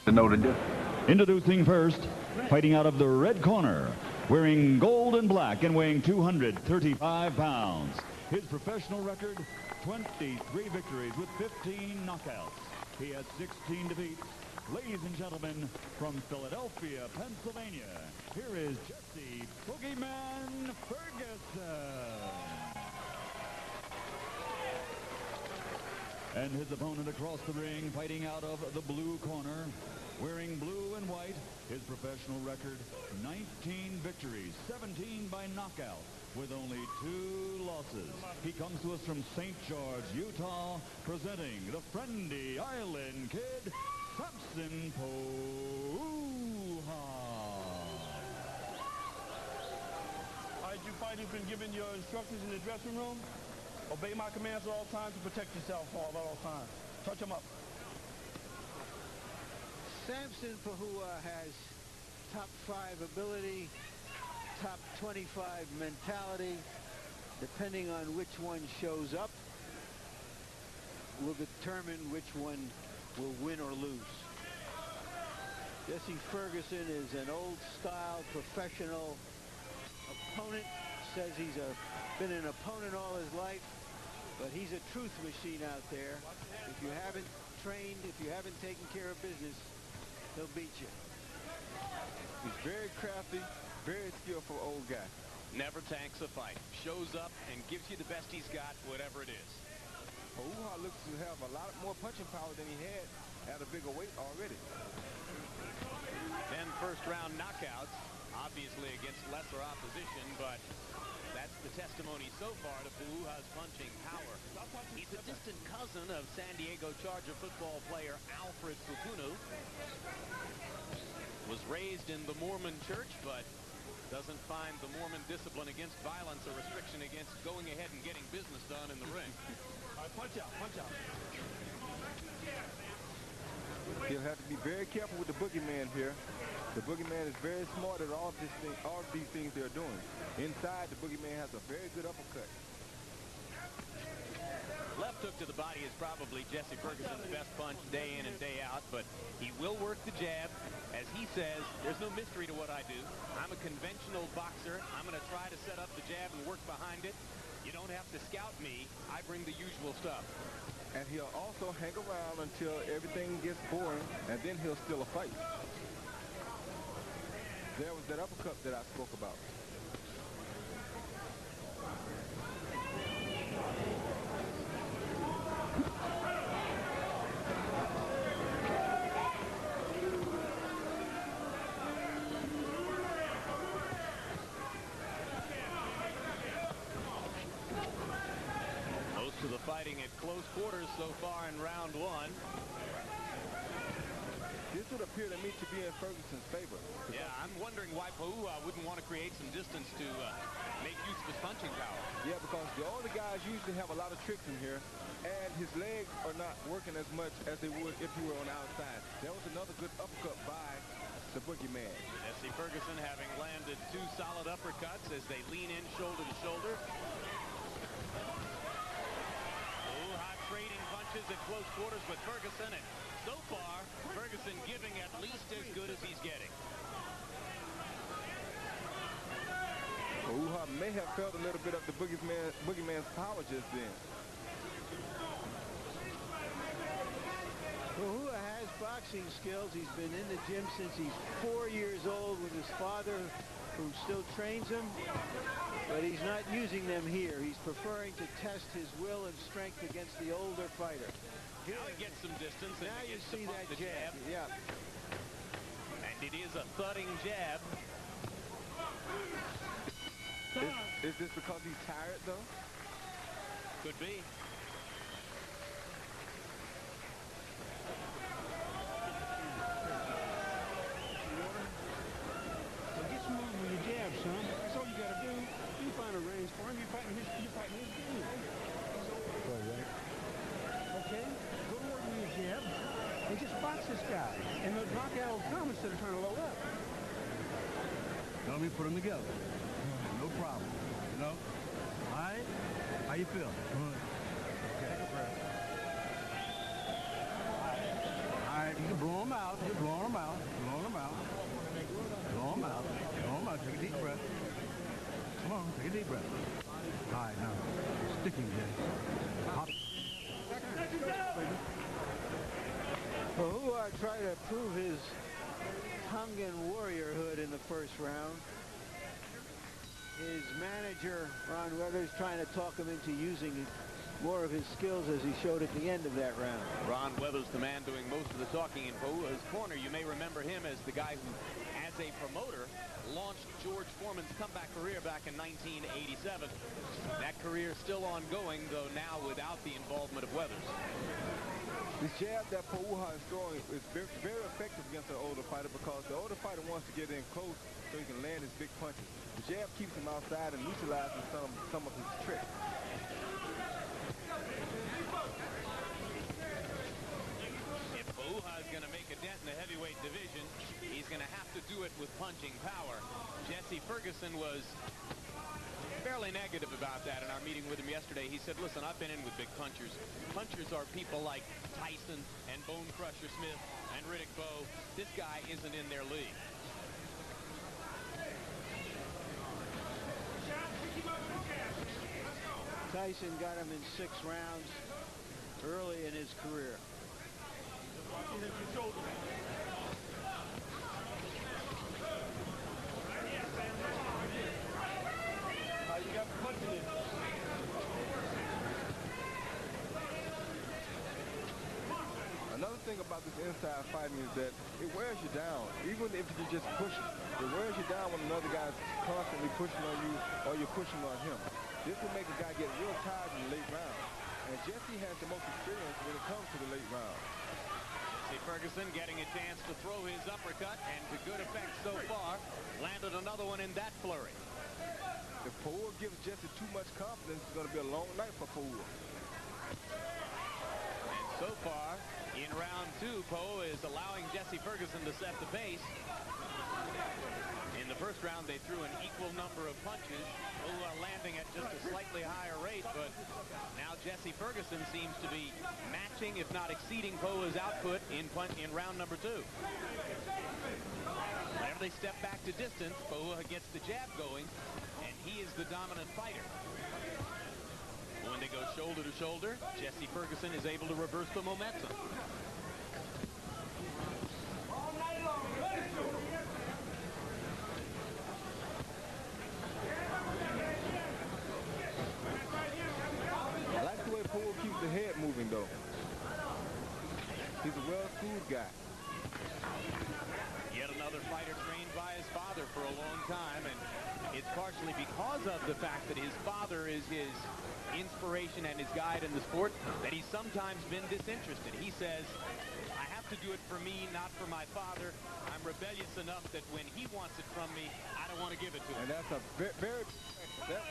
to know the difference. Introducing first, fighting out of the red corner, wearing gold and black and weighing 235 pounds. His professional record, 23 victories with 15 knockouts. He has 16 defeats. Ladies and gentlemen, from Philadelphia, Pennsylvania, here is Jesse Boogeyman Ferguson. And his opponent across the ring, fighting out of the blue corner, wearing blue and white, his professional record, 19 victories, 17 by knockout, with only 2 losses. He comes to us from St. George, Utah, presenting the Friendly Island Kid, Samson Pouha. All right, you fighters been given your instructions in the dressing room. Obey my commands at all times to protect yourself at all times. Touch them up. Samson Pouha has top 5 ability, top 25 mentality. Depending on which one shows up, will determine which one will win or lose. Jesse Ferguson is an old-style professional opponent. Says he's been an opponent all his life, but he's a truth machine out there. If you haven't trained, if you haven't taken care of business, he'll beat you. He's very crafty, very skillful old guy. Never tanks a fight. Shows up and gives you the best he's got, whatever it is. Pouha looks to have a lot more punching power than he had at a bigger weight already. 10 first-round knockouts, obviously against lesser opposition, but that's the testimony so far to Pouha's punching power. He's a distant cousin of San Diego Charger football player Alfred Fukunu. Was raised in the Mormon church, but doesn't find the Mormon discipline against violence a restriction against going ahead and getting business done in the ring. All right, punch out, punch out. He'll have to be very careful with the boogeyman here. The boogeyman is very smart at all of these things they're doing. Inside, the boogeyman has a very good uppercut. Left hook to the body is probably Jesse Ferguson's best punch day in and day out, but he will work the jab. As he says, there's no mystery to what I do. I'm a conventional boxer. I'm going to try to set up the jab and work behind it. You don't have to scout me. I bring the usual stuff. And he'll also hang around until everything gets boring, and then he'll steal a fight. There was that uppercut that I spoke about. Most of the fighting at close quarters so far in round 1. This would appear to me to be in Ferguson's favor. Yeah, I'm wondering why Pouha wouldn't want to create some distance to make use of his punching power. Yeah, because the older guys usually have a lot of tricks in here, and his legs are not working as much as they would if he were on the outside. That was another good uppercut by the boogeyman. Jesse Ferguson having landed 2 solid uppercuts as they lean in shoulder to shoulder. Pouha trading punches at close quarters with Ferguson, and so far, Ferguson giving at least as good as he's getting. Pouha may have felt a little bit of the boogeyman's power just then. Pouha has boxing skills. He's been in the gym since he's 4 years old with his father, who still trains him, but he's not using them here. He's preferring to test his will and strength against the older fighter. Now he gets some distance. And now you see that jab. Yeah. And it is a thudding jab. Is this because he's tired, though? Could be. Get some movement with your jab, son. That's all you got to do. You find a range for him. You're fighting his game. Okay? Go to work with your jab and just box this guy. And the knockout will come instead of trying to load up. Let me put them together. No problem. You know? All right? How you feel? Good. Okay. All right, you can blow them out. You're blowing Pau'uha tried to prove his Tongan warriorhood in the first round. His manager, Ron Weathers, trying to talk him into using more of his skills as he showed at the end of that round. Ron Weathers, the man doing most of the talking in Pau'uha's corner. You may remember him as the guy who, as a promoter, launched George Foreman's comeback career back in 1987. That career is still ongoing, though now without the involvement of Weathers. The jab that Pau'uha is throwing is very, very effective against the older fighter because the older fighter wants to get in close so he can land his big punches. The jab keeps him outside and neutralizes some of his tricks. If Pau'uha is going to make a dent in the heavyweight division, he's going to have to do it with punching power. Jesse Ferguson was fairly negative about that in our meeting with him yesterday. He said, listen, I've been in with big punchers. Punchers are people like Tyson and Bone Crusher Smith and Riddick Bowe. This guy isn't in their league. Tyson got him in 6 rounds early in his career. Another thing about this inside fighting is that it wears you down. Even if you just push it wears you down when another guy's constantly pushing on you or you're pushing on him. This will make a guy get real tired in the late round. And Jesse has the most experience when it comes to the late round. Jesse Ferguson getting a chance to throw his uppercut, and to good effect so far. Landed another one in that flurry. If Pau'uha gives Jesse too much confidence, it's going to be a long night for Pau'uha. And so far, in round 2, Pau'uha is allowing Jesse Ferguson to set the pace. In the first round, they threw an equal number of punches. Pau'uha landing at just a slightly higher rate, but now Jesse Ferguson seems to be matching, if not exceeding, Pau'uha's output in round number 2. Whenever they step back to distance, Pau'uha gets the jab going, and he is the dominant fighter. When they go shoulder to shoulder, Jesse Ferguson is able to reverse the momentum. I like the way Pau'uha keeps the head moving, though. He's a well-schooled guy. Yet another fighter trained by his father for a long time, and it's partially because of the fact that his father is his inspiration and his guide in the sport that he's sometimes been disinterested. He says, I have to do it for me, not for my father. I'm rebellious enough that when he wants it from me, I don't want to give it to him. And that's a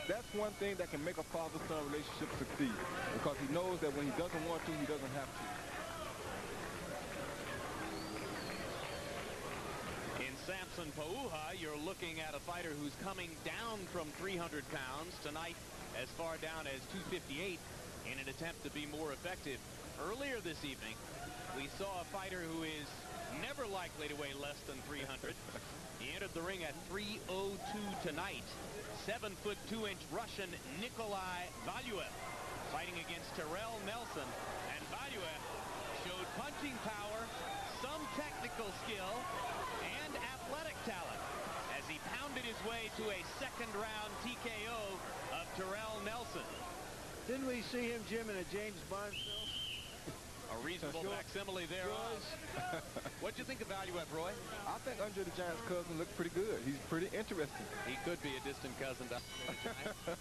that's one thing that can make a father-son relationship succeed, because he knows that when he doesn't want to, he doesn't have to. In Samson Pau'uha, you're looking at a fighter who's coming down from 300 pounds tonight, as far down as 258 in an attempt to be more effective. Earlier this evening, we saw a fighter who is never likely to weigh less than 300. He entered the ring at 302 tonight. 7-foot 2-inch Russian Nikolai Valuev fighting against Terrell Nelson. And Valuev showed punching power, some technical skill, and athletic talent as he pounded his way to a second-round TKO of Terrell Nelson. Didn't we see him, Jim, in a James Bond film? A reasonable facsimile there. What'd you think of Valuev, Roy? I think Andre the Giant's cousin looked pretty good. He's pretty interesting. He could be a distant cousin to Andre the Giant.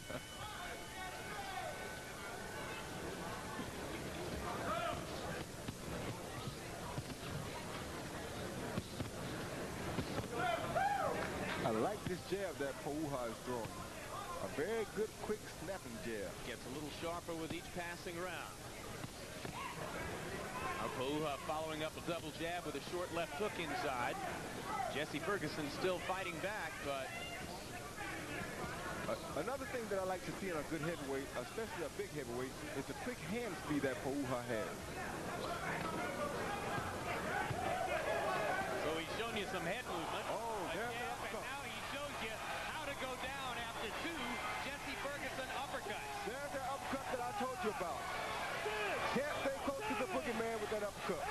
I like this jab that Pau'uha is throwing. A very good, quick, snapping jab. Gets a little sharper with each passing round. Pau'uha following up a double jab with a short left hook inside. Jesse Ferguson still fighting back, but... Another thing that I like to see in a good heavyweight, especially a big heavyweight, is the quick hand speed that Pau'uha has. So he's shown you some head movement. Oh, there's the And uppercut. now he shows you how to go down after 2 Jesse Ferguson uppercuts. There's the uppercut that I told you about. Can't stay close to the boogeyman with that uppercut.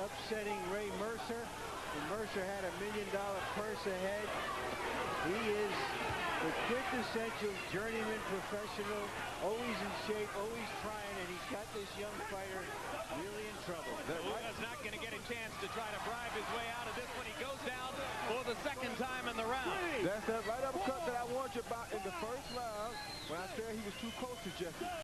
upsetting Ray Mercer. And Mercer had $1 million purse ahead. He is the quintessential journeyman professional, always in shape, always trying, and he's got this young fighter really in trouble. Luna's not going to get a chance to try to bribe his way out of this one. He goes down for the second time in the round. That's that right uppercut that I warned you about in the first round when I said he was too close to Jesse.